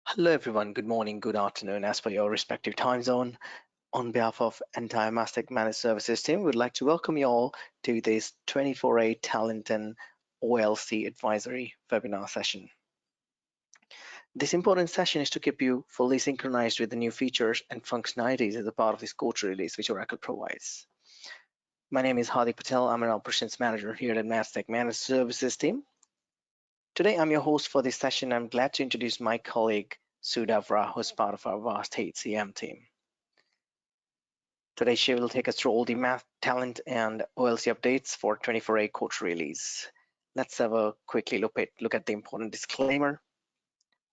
Hello, everyone. Good morning, good afternoon, as per your respective time zone. On behalf of entire Mastek Managed Services team, we'd like to welcome you all to this 24A Talent and OLC Advisory webinar session. This important session is to keep you fully synchronized with the new features and functionalities as a part of this quarter release which Oracle provides. My name is Hardik Patel. I'm an operations manager here at Mastek Managed Services team. Today, I'm your host for this session. I'm glad to introduce my colleague, Sudhavra, who's part of our vast HCM team. Today, she will take us through all the math, talent, and OLC updates for 24A coach release. Let's have a quickly look at the important disclaimer.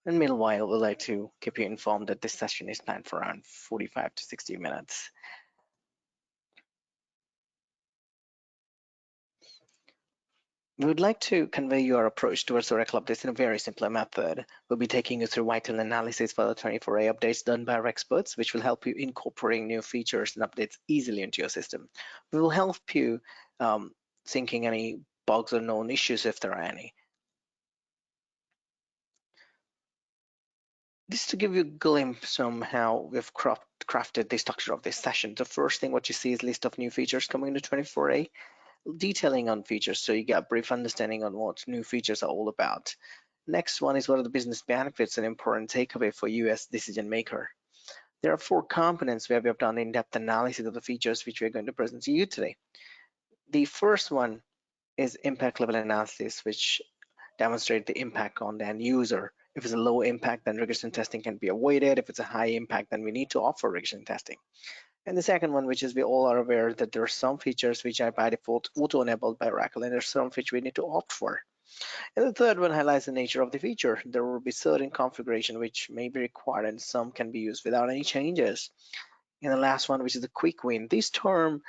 And meanwhile, we'd like to keep you informed that this session is planned for around 45 to 60 minutes. We would like to convey your approach towards Oracle updates in a very simple method. We'll be taking you through vital analysis for the 24A updates done by our experts, which will help you incorporating new features and updates easily into your system. We will help you syncing any bugs or known issues if there are any. This to give you a glimpse on how we've crafted the structure of this session. The first thing what you see is a list of new features coming into 24A, detailing on features so you get a brief understanding on what new features are all about. Next one is what are the business benefits and important takeaway for you as decision maker. There are 4 components where we have done in-depth analysis of the features which we're going to present to you today. The first one is impact level analysis, which demonstrate the impact on the end user. If it's a low impact, then regression testing can be avoided. If it's a high impact, then we need to offer regression testing. And the second one, which is we all are aware that there are some features which are by default auto-enabled by Oracle, and there's some which we need to opt for. And the third one highlights the nature of the feature. There will be certain configuration which may be required and some can be used without any changes. And the last one, which is the quick win. This term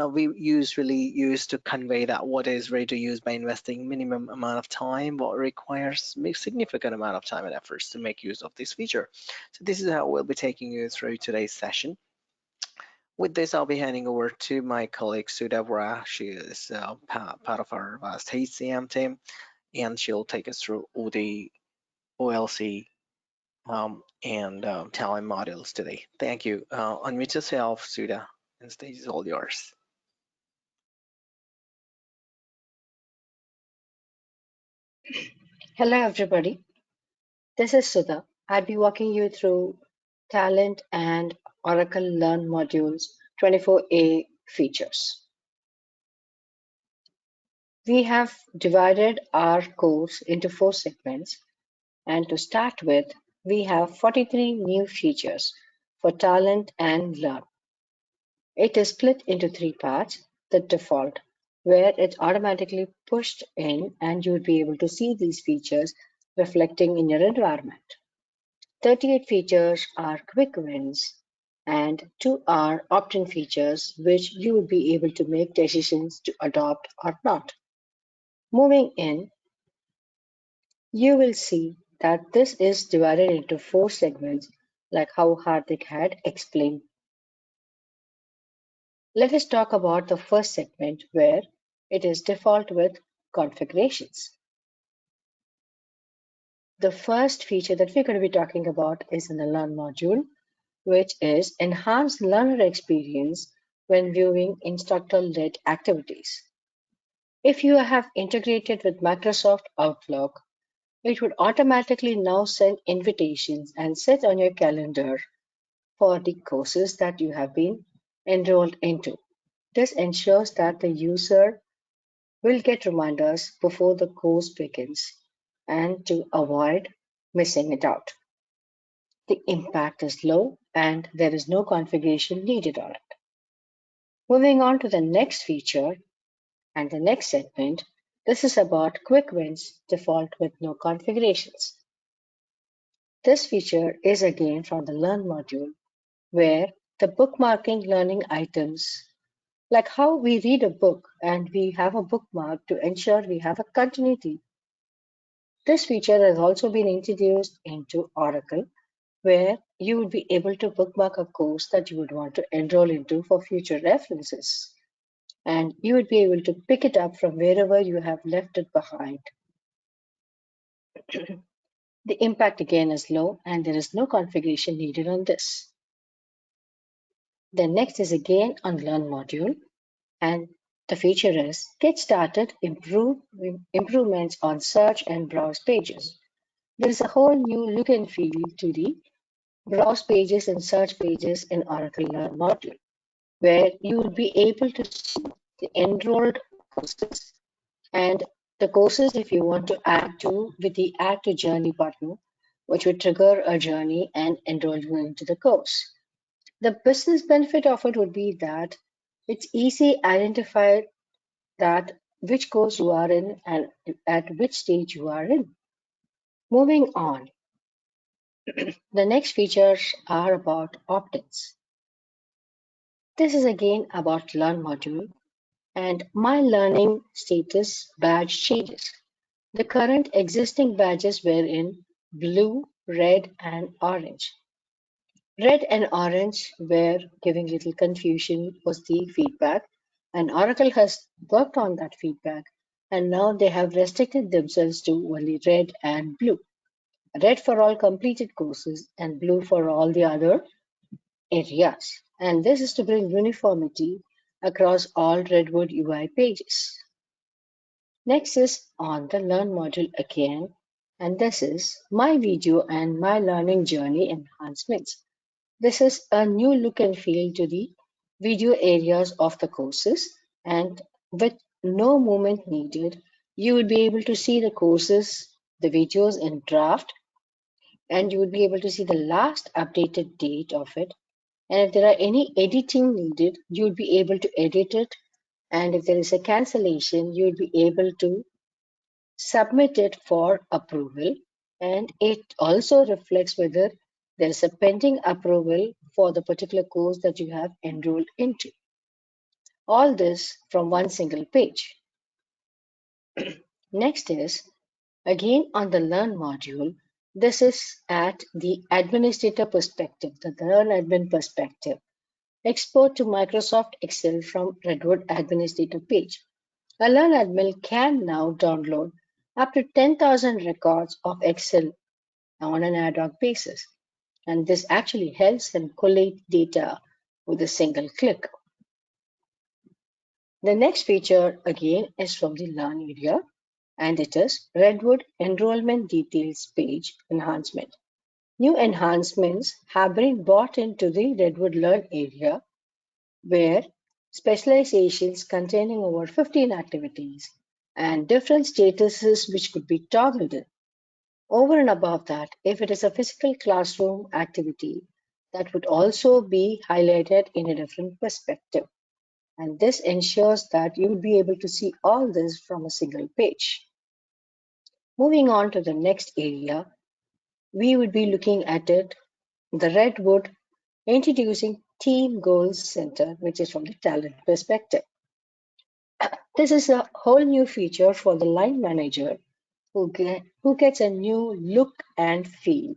we usually use to convey that what is ready to use by investing minimum amount of time, what requires significant amount of time and efforts to make use of this feature. So this is how we'll be taking you through today's session. With this, I'll be handing over to my colleague Sudhavra. She is part of our vast HCM team, and she'll take us through all the OLC and talent modules today. Thank you. Unmute yourself, Sudha, and the stage is all yours. Hello everybody, this is Sudha. I'll be walking you through Talent and Oracle Learn Modules 24A features. We have divided our course into 4 segments, and to start with, we have 43 new features for Talent and Learn. It is split into 3 parts: the default, where it's automatically pushed in and you would be able to see these features reflecting in your environment. 38 features are quick wins, and 2 are opt-in features which you will be able to make decisions to adopt or not. Moving in, you will see that this is divided into 4 segments like how Hardik had explained. Let us talk about the first segment where it is default with configurations. The first feature that we're going to be talking about is in the Learn module, which is enhanced learner experience when viewing instructor-led activities. If you have integrated with Microsoft Outlook, it would automatically now send invitations and set on your calendar for the courses that you have been enrolled into. This ensures that the user will get reminders before the course begins and to avoid missing it out. The impact is low and there is no configuration needed on it. Moving on to the next feature and the next segment, this is about quick wins default with no configurations. This feature is again from the Learn module where the bookmarking learning items, like how we read a book and we have a bookmark to ensure we have a continuity. This feature has also been introduced into Oracle where you would be able to bookmark a course that you would want to enroll into for future references. And you would be able to pick it up from wherever you have left it behind. The impact again is low and there is no configuration needed on this. The next is again on Learn module, and the feature is Get Started Improvements on Search and Browse Pages. There is a whole new look and feel to the browse pages and search pages in Oracle Learn module, where you will be able to see the enrolled courses and the courses if you want to add to with the Add to Journey button, which would trigger a journey and enroll you into the course. The business benefit of it would be that it's easy identify that which course you are in and at which stage you are in. Moving on, the next features are about opt-ins. This is again about Learn module and my learning status badge changes. The current existing badges were in blue, red, and orange. Red and orange were giving little confusion was the feedback, and Oracle has worked on that feedback, and now they have restricted themselves to only red and blue. Red for all completed courses and blue for all the other areas. And this is to bring uniformity across all Redwood UI pages. Next is on the Learn module again, and this is My Video and My Learning Journey Enhancements. This is a new look and feel to the video areas of the courses, and with no movement needed, you would be able to see the courses, the videos in draft, and you would be able to see the last updated date of it. And if there are any editing needed, you would be able to edit it. And if there is a cancellation, you would be able to submit it for approval, and it also reflects whether there is a pending approval for the particular course that you have enrolled into. All this from one single page. Next is again on the Learn module. This is at the administrator perspective, the Learn admin perspective. Export to Microsoft Excel from Redwood administrator page. A Learn admin can now download up to 10,000 records of Excel on an ad hoc basis. And this actually helps them collate data with a single click. The next feature again is from the Learn area, and it is Redwood Enrollment Details Page Enhancement. New enhancements have been brought into the Redwood Learn area, where specializations containing over 15 activities and different statuses which could be toggled in. Over and above that, if it is a physical classroom activity, that would also be highlighted in a different perspective. And this ensures that you will be able to see all this from a single page. Moving on to the next area, we would be looking at it, the Redwood introducing Team Goals Center, which is from the talent perspective. This is a whole new feature for the line manager who gets a new look and feel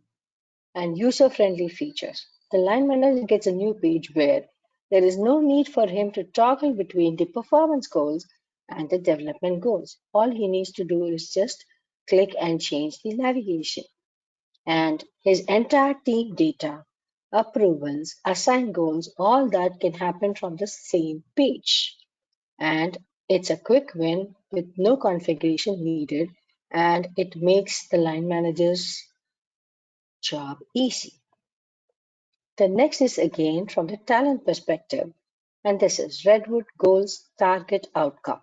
and user-friendly features. The line manager gets a new page where there is no need for him to toggle between the performance goals and the development goals. All he needs to do is just click and change the navigation. And his entire team data, approvals, assigned goals, all that can happen from the same page. And it's a quick win with no configuration needed, and it makes the line manager's job easy. The next is again from the talent perspective, and this is Redwood Goals Target Outcome.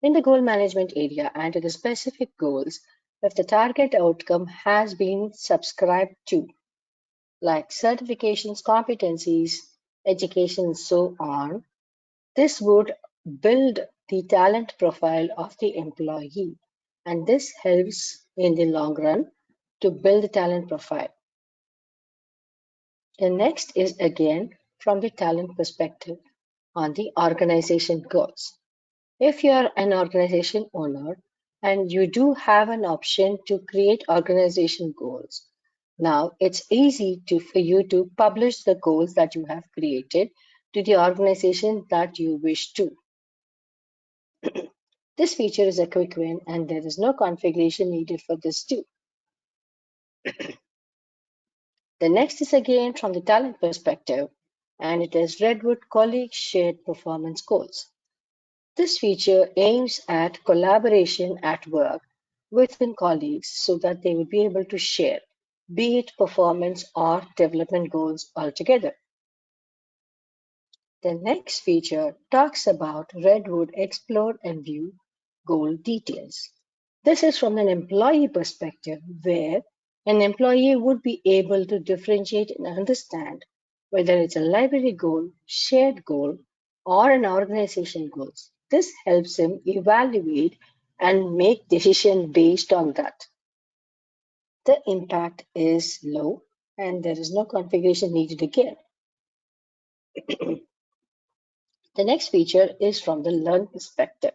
In the goal management area and to the specific goals, if the target outcome has been subscribed to, like certifications, competencies, education, and so on, this would build the talent profile of the employee. And this helps in the long run to build the talent profile. The next is again from the talent perspective on the organization goals. If you are an organization owner and you do have an option to create organization goals, now it's easy for you to publish the goals that you have created to the organization that you wish to. This feature is a quick win and there is no configuration needed for this too. The next is again from the talent perspective, and it is Redwood Colleague Shared Performance Goals. This feature aims at collaboration at work within colleagues so that they will be able to share, be it performance or development goals altogether. The next feature talks about Redwood Explore and View goal details. This is from an employee perspective where an employee would be able to differentiate and understand whether it's a library goal, shared goal, or an organization goal. This helps him evaluate and make decision based on that. The impact is low and there is no configuration needed again. The next feature is from the learn perspective,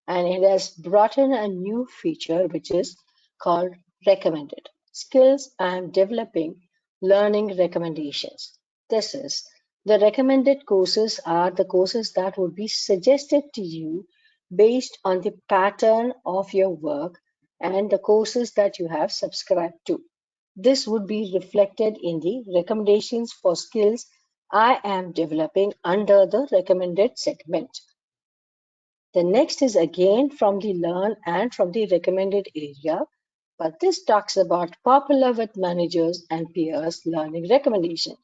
and it has brought in a new feature which is called recommended skills and developing learning recommendations. This is the recommended courses are the courses that would be suggested to you based on the pattern of your work and the courses that you have subscribed to. This would be reflected in the recommendations for skills I am developing under the recommended segment. The next is again from the learn and from the recommended area, but this talks about popular with managers and peers learning recommendation.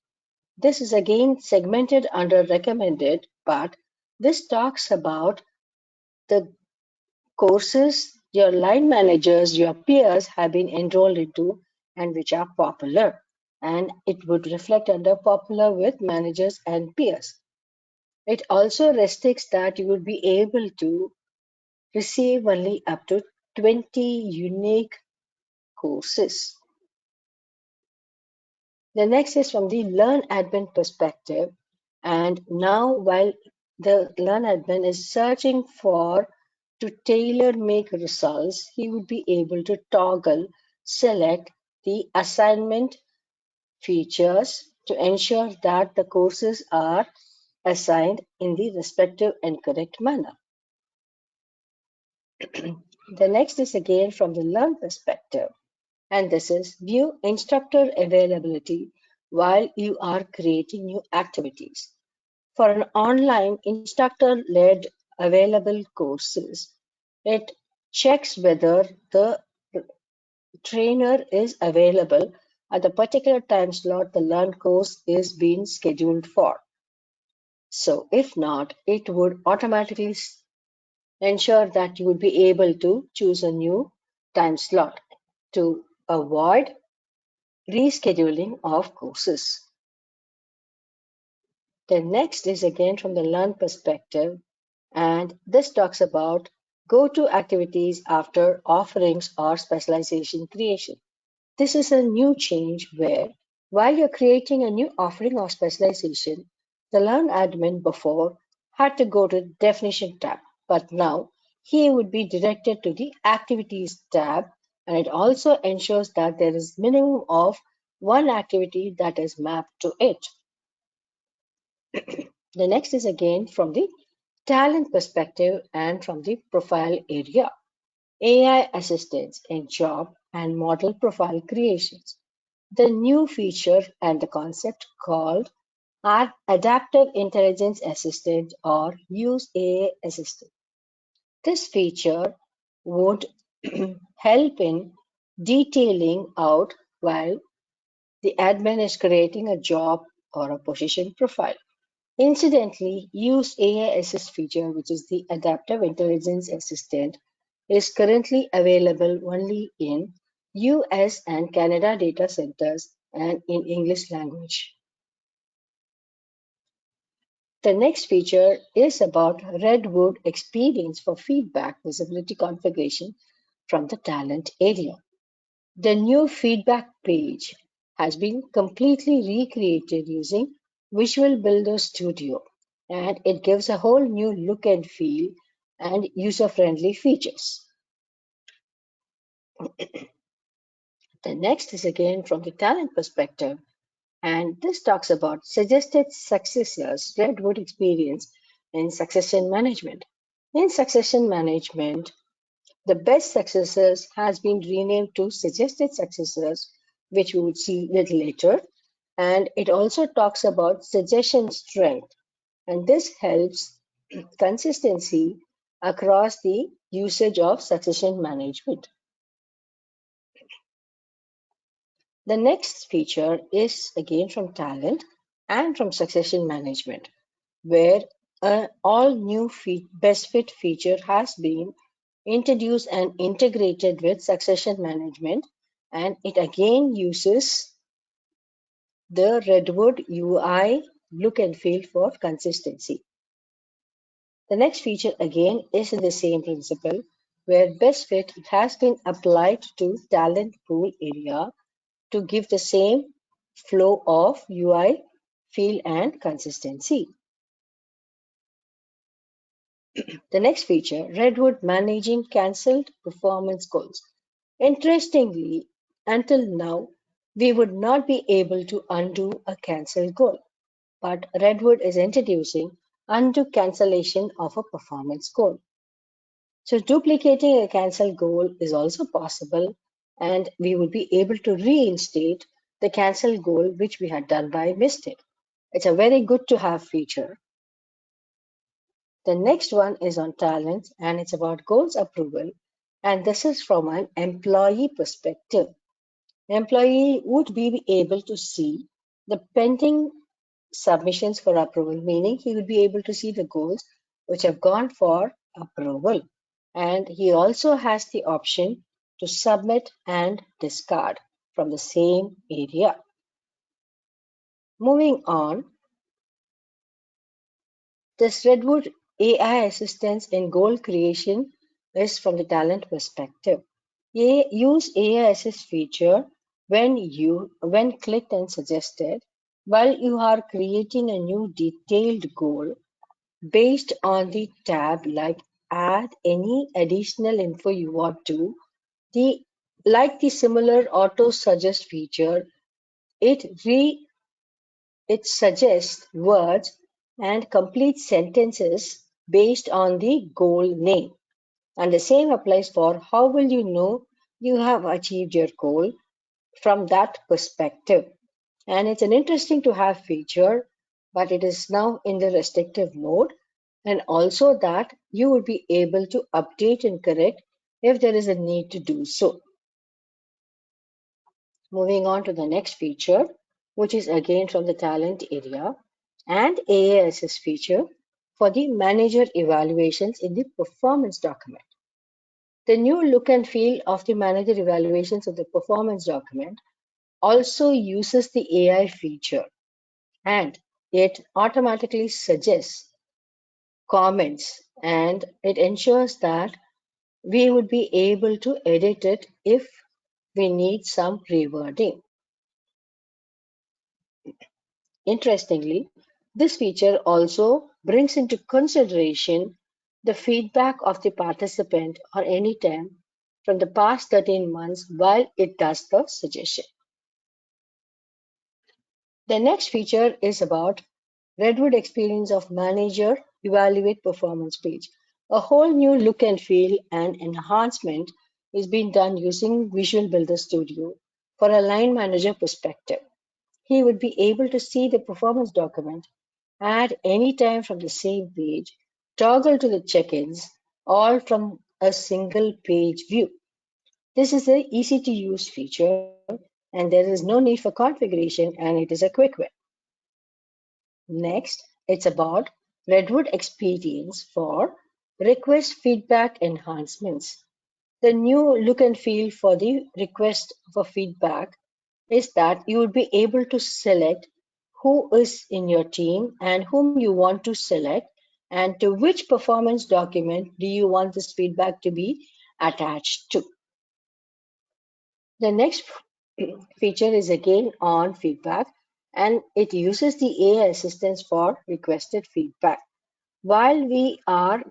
This is again segmented under recommended, but this talks about the courses your line managers, your peers have been enrolled into and which are popular. And it would reflect under popular with managers and peers. It also restricts that you would be able to receive only up to 20 unique courses. The next is from the Learn Admin perspective. And now, while the Learn Admin is searching for to tailor make results, he would be able to toggle, select the assignment features to ensure that the courses are assigned in the respective and correct manner. The next is again from the Learn perspective. And this is view instructor availability while you are creating new activities. For an online instructor-led available courses, it checks whether the trainer is available at the particular time slot the learn course is being scheduled for. So if not, it would automatically ensure that you would be able to choose a new time slot to avoid rescheduling of courses. The next is again from the learn perspective, and this talks about go-to activities after offerings or specialization creation. This is a new change where while you're creating a new offering or specialization, the learn admin before had to go to definition tab, but now he would be directed to the activities tab, and it also ensures that there is minimum of one activity that is mapped to it. The next is again from the talent perspective and from the profile area. AI assistance in job and model profile creations. The new feature and the concept called Adaptive Intelligence Assistant or Use AI Assistant. This feature would help in detailing out while the admin is creating a job or a position profile. Incidentally, use AI Assist feature, which is the Adaptive Intelligence Assistant, is currently available only in US and Canada data centers and in English language. The next feature is about Redwood experience for feedback visibility configuration from the talent area. The new feedback page has been completely recreated using Visual Builder Studio, and it gives a whole new look and feel and user-friendly features. The next is again from the talent perspective, and this talks about suggested successors, Redwood experience in succession management. In succession management, the best successors has been renamed to suggested successors which we would see a little later. And it also talks about suggestion strength, and this helps consistency across the usage of succession management. The next feature is again from talent and from succession management, where an all new best fit feature has been introduced and integrated with succession management, and it again uses the Redwood UI look and feel for consistency. The next feature again is in the same principle, where best fit has been applied to talent pool area to give the same flow of UI feel and consistency. The next feature, Redwood managing cancelled performance goals. Interestingly, until now, we would not be able to undo a cancelled goal, but Redwood is introducing undo cancellation of a performance goal. So duplicating a cancelled goal is also possible, and we would be able to reinstate the cancelled goal which we had done by mistake. It's a very good to have feature. The next one is on talent and it's about goals approval. And this is from an employee perspective. Employee would be able to see the pending submissions for approval, meaning he would be able to see the goals which have gone for approval. And he also has the option to submit and discard from the same area. Moving on, this Redwood AI assistance in goal creation is from the talent perspective. Use AI assist feature when clicked and suggested while you are creating a new detailed goal based on the tab like add any additional info you want to. The like the similar auto suggest feature, it re it suggests words and complete sentences based on the goal name. And the same applies for how will you know you have achieved your goal from that perspective. And it's an interesting to have feature, but it is now in the restrictive mode. And also that you would be able to update and correct if there is a need to do so. Moving on to the next feature, which is again from the talent area and AASS feature for the manager evaluations in the performance document. The new look and feel of the manager evaluations of the performance document also uses the AI feature and it automatically suggests comments and it ensures that we would be able to edit it if we need some rewording. Interestingly, this feature also brings into consideration the feedback of the participant or any time from the past 13 months while it does the suggestion. The next feature is about Redwood experience of manager evaluate performance page. A whole new look and feel and enhancement is being done using Visual Builder Studio for a line manager perspective. He would be able to see the performance document at any time from the same page, toggle to the check-ins, all from a single page view. This is an easy to use feature and there is no need for configuration and it is a quick win. Next, it's about Redwood experience for request feedback enhancements. The new look and feel for the request for feedback is that you would be able to select who is in your team and whom you want to select and to which performance document do you want this feedback to be attached to. The next feature is again on feedback and it uses the AI assistance for requested feedback. While we are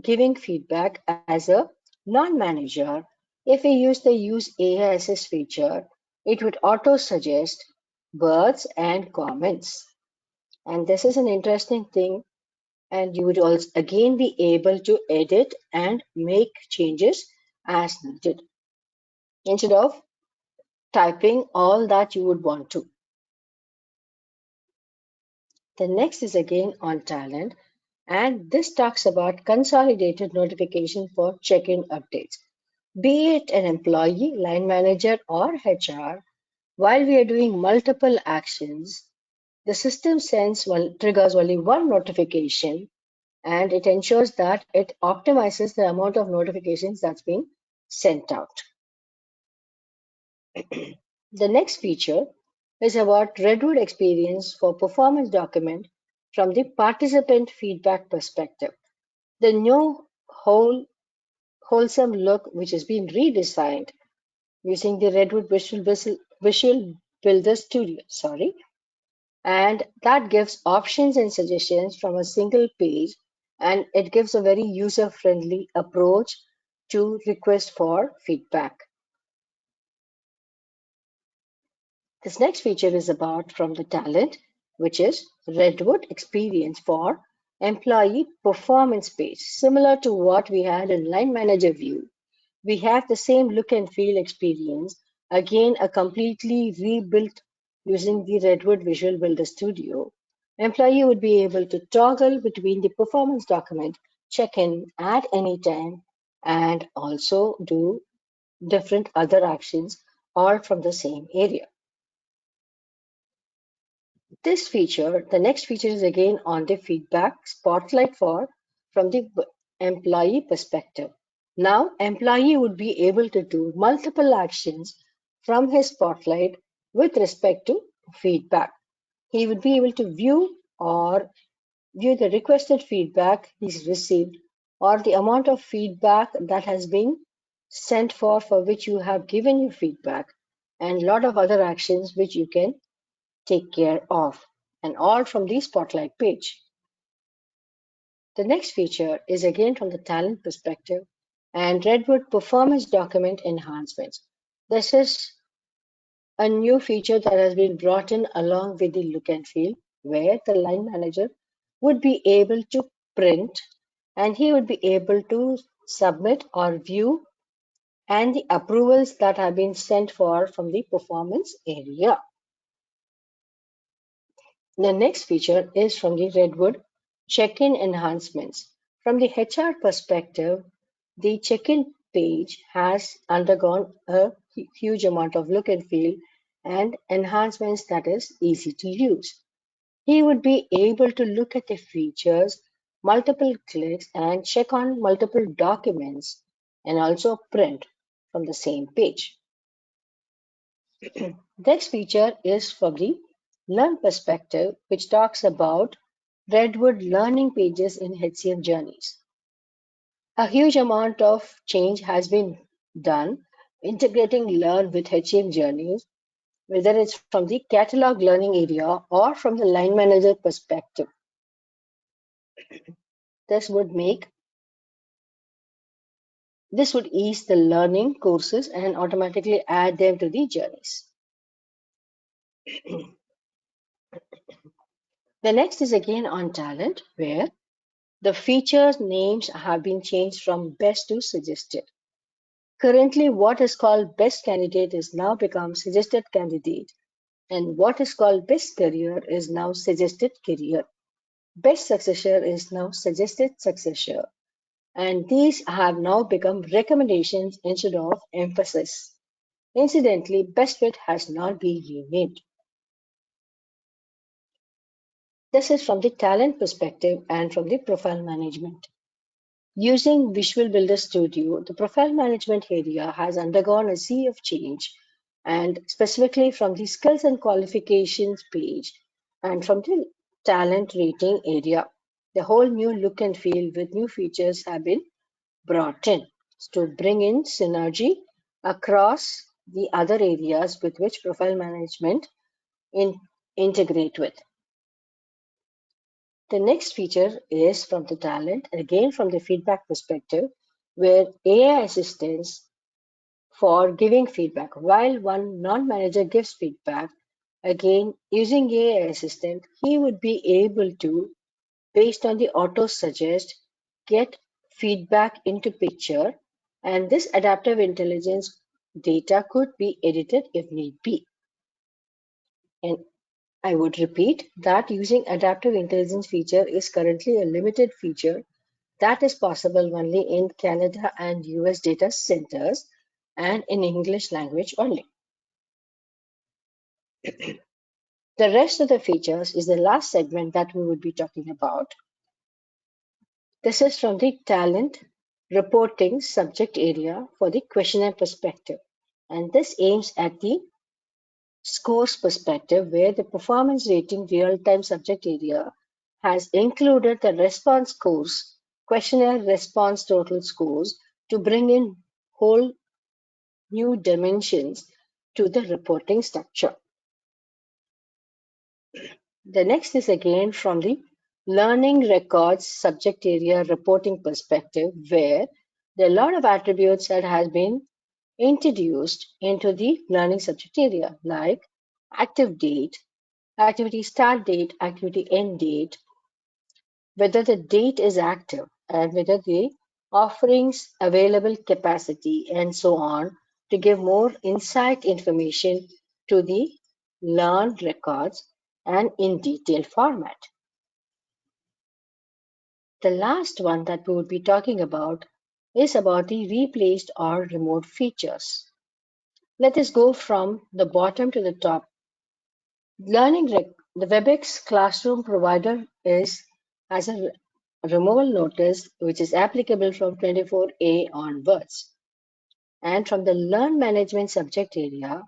giving feedback as a non-manager, if we use the use AI assist feature, it would auto suggest words and comments. And this is an interesting thing and you would also again be able to edit and make changes as needed. Instead of typing all that you would want to. The next is again on talent, and this talks about consolidated notification for check-in updates. Be it an employee, line manager, or HR, while we are doing multiple actions, the system triggers only one notification, and it ensures that it optimizes the amount of notifications that's being sent out. The next feature is about Redwood experience for performance document from the participant feedback perspective. The new wholesome look, which has been redesigned using the Redwood Visual Builder Studio, and that gives options and suggestions from a single page, and it gives a very user-friendly approach to request for feedback. This next feature is about from the talent, which is Redwood experience for employee performance page. Similar to what we had in line manager view, we have the same look and feel experience, again a completely rebuilt using the Redwood Visual Builder Studio. Employee would be able to toggle between the performance document, check in at any time, and also do different other actions all from the same area. The next feature is again on the feedback spotlight for from the employee perspective. Now, employee would be able to do multiple actions from his spotlight with respect to feedback. He would be able to view the requested feedback he's received or the amount of feedback that has been sent for which you have given your feedback, and a lot of other actions which you can take care of, and all from the Spotlight page. The next feature is again from the talent perspective and Redwood Performance Document Enhancements. This is a new feature that has been brought in along with the look and feel, where the line manager would be able to print and he would be able to submit or view and the approvals that have been sent for from the performance area. The next feature is from the Redwood check-in enhancements. From the HR perspective, the check-in page has undergone a huge amount of look and feel and enhancements that is easy to use. He would be able to look at the features, multiple clicks, and check on multiple documents and also print from the same page. Next feature is from the Learn perspective, which talks about Redwood learning pages in HCM journeys. A huge amount of change has been done integrating Learn with HCM journeys, whether it's from the catalog learning area or from the line manager perspective. This would make this would ease the learning courses and automatically add them to the journeys. The next is again on talent, where the feature names have been changed from best to suggested. Currently, what is called best candidate is now become suggested candidate, and what is called best career is now suggested career. Best successor is now suggested successor, and these have now become recommendations instead of emphasis. Incidentally, best fit has not been renamed. This is from the talent perspective and from the profile management. Using Visual Builder Studio, the profile management area has undergone a sea of change, and specifically from the skills and qualifications page and from the talent rating area. The whole new look and feel with new features have been brought in to bring in synergy across the other areas with which profile management integrate with. The next feature is from the talent, again from the feedback perspective, where AI assistance for giving feedback. While one non-manager gives feedback, again using AI assistant, he would be able to, based on the auto suggest, get feedback into picture, and this adaptive intelligence Data could be edited if need be. And I would repeat that using adaptive intelligence feature is currently a limited feature that is possible only in Canada and US data centers and in English language only. The rest of the features is the last segment that we would be talking about. This is from the talent reporting subject area for the questionnaire perspective. And this aims at the scores perspective where the performance rating real-time subject area has included the response scores, questionnaire response total scores to bring in whole new dimensions to the reporting structure. The next is again from the learning records subject area reporting perspective, where there are a lot of attributes that has been introduced into the learning subject area, like active date, activity start date, activity end date, whether the date is active, and whether the offerings available capacity, and so on, to give more insight information to the learned records and in detailed format. The last one that we would be talking about is about the replaced or removed features. Let us go from the bottom to the top. The WebEx Classroom provider has a removal notice which is applicable from 24A onwards. And from the Learn Management subject area,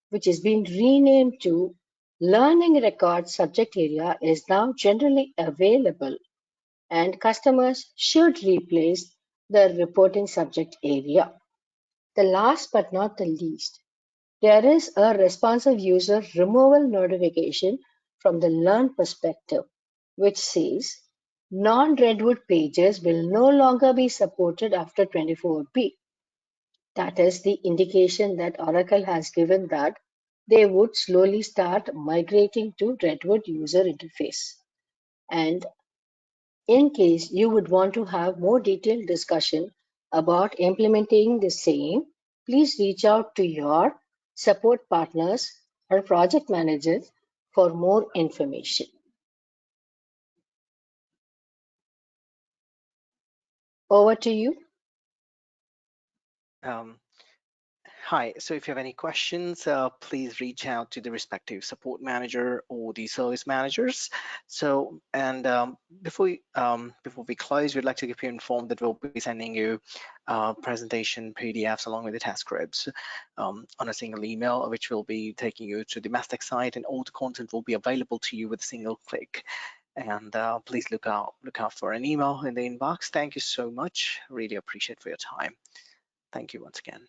which is being renamed to Learning Records subject area, is now generally available, and customers should replace the reporting subject area. The last but not the least, there is a responsive user removal notification from the Learn perspective, which says non-Redwood pages will no longer be supported after 24B. That is the indication that Oracle has given that they would slowly start migrating to Redwood user interface. And in case you would want to have more detailed discussion about implementing the same, please reach out to your support partners or project managers for more information. Over to you. Um, Hi, so if you have any questions, please reach out to the respective support manager or the service managers. So, and before we close, we'd like to keep you informed that we'll be sending you presentation PDFs along with the test scripts on a single email, which will be taking you to the Mastek site, and all the content will be available to you with a single click. And please look out for an email in the inbox. Thank you so much. Really appreciate for your time. Thank you once again.